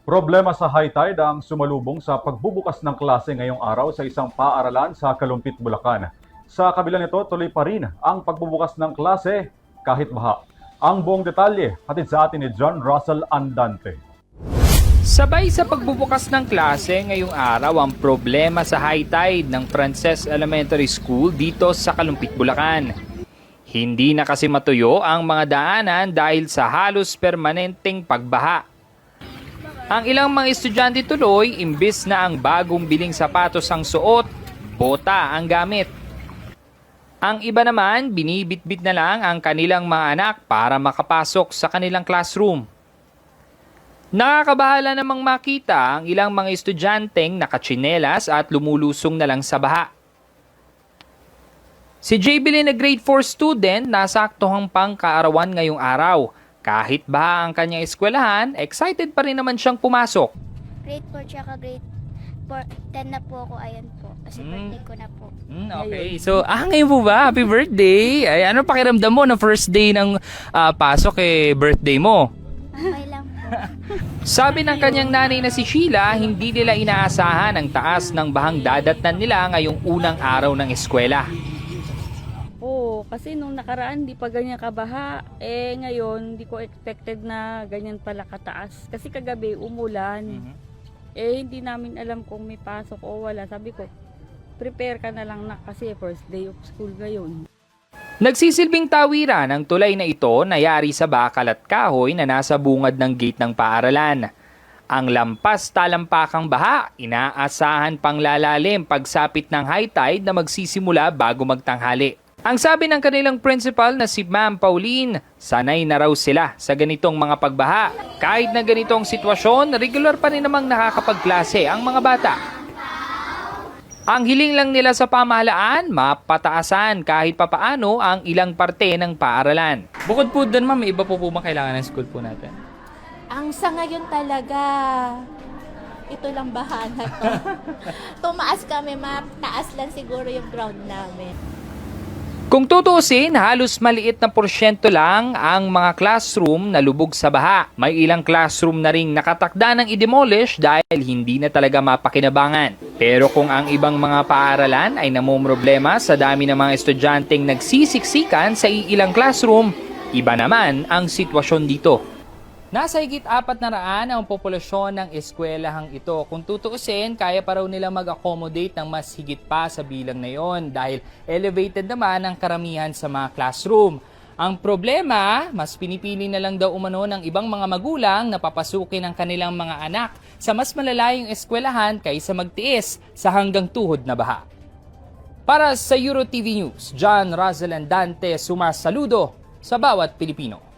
Problema sa high tide ang sumalubong sa pagbubukas ng klase ngayong araw sa isang paaralan sa Kalumpit, Bulacan. Sa kabila nito, tuloy pa rin ang pagbubukas ng klase kahit baha. Ang buong detalye hatid sa atin ni John Russell Andante. Sabay sa pagbubukas ng klase ngayong araw ang problema sa high tide ng Frances Elementary School dito sa Kalumpit, Bulacan. Hindi na kasi matuyo ang mga daanan dahil sa halos permanenteng pagbaha. Ang ilang mga estudyante tuloy, imbis na ang bagong biling sapatos ang suot, bota ang gamit. Ang iba naman, binibitbit na lang ang kanilang mga anak para makapasok sa kanilang classroom. Nakakabahala namang makita ang ilang mga estudyanteng nakatsinelas at lumulusong na lang sa baha. Si Jaybelin na grade 4 student nasaktuhang pang kaarawan ngayong araw. Kahit baha ang kanyang eskwelahan, excited pa rin naman siyang pumasok. Grade 4 tsaka grade 10 na po ako, ayan po. Kasi birthday ko na po. Okay, so ngayon po ba? Happy birthday! Ay, ano pakiramdam mo na first day ng pasok birthday mo? Okay lang po. Sabi ng kanyang nanay na si Sheila, hindi nila inaasahan ang taas ng bahang dadatnan nila ngayong unang araw ng eskwela. Oo, kasi nung nakaraan di pa ganyan kabaha. Ngayon di ko expected na ganyan pala kataas. Kasi kagabi umulan. Hindi namin alam kung may pasok o wala. Sabi ko, prepare ka na lang na kasi first day of school ngayon. Nagsisilbing tawiran ang tulay na ito na yari sa bakal at kahoy na nasa bungad ng gate ng paaralan. Ang lampas talampakang baha, inaasahan pang lalalim pagsapit ng high tide na magsisimula bago magtanghali. Ang sabi ng kanilang principal na si Ma'am Pauline, sanay na raw sila sa ganitong mga pagbaha. Kahit na ganitong sitwasyon, regular pa rin namang nakakapagklase ang mga bata. Ang hiling lang nila sa pamahalaan, mapataasan kahit papaano ang ilang parte ng paaralan. Bukod po doon, ma'am, may iba po ba kailangan ng school po natin? Ang sa ngayon talaga, ito lang baha na to. Tumaas kami, mataas lang siguro yung ground namin. Kung tutuusin, halos maliit na porsyento lang ang mga classroom na lubog sa baha. May ilang classroom na ring nakatakda ng i-demolish dahil hindi na talaga mapakinabangan. Pero kung ang ibang mga paaralan ay namumroblema sa dami ng mga estudyanteng nagsisiksikan sa ilang classroom, iba naman ang sitwasyon dito. Nasa higit 400 ang populasyon ng eskwelahang ito. Kung tutuusin, kaya pa raw nila mag-accommodate ng mas higit pa sa bilang na yon dahil elevated naman ang karamihan sa mga classroom. Ang problema, mas pinipili na lang daw umano ng ibang mga magulang na papasukin ang kanilang mga anak sa mas malalayong eskwelahan kaysa magtiis sa hanggang tuhod na baha. Para sa EuroTV News, John Russell Andante sumasaludo sa bawat Pilipino.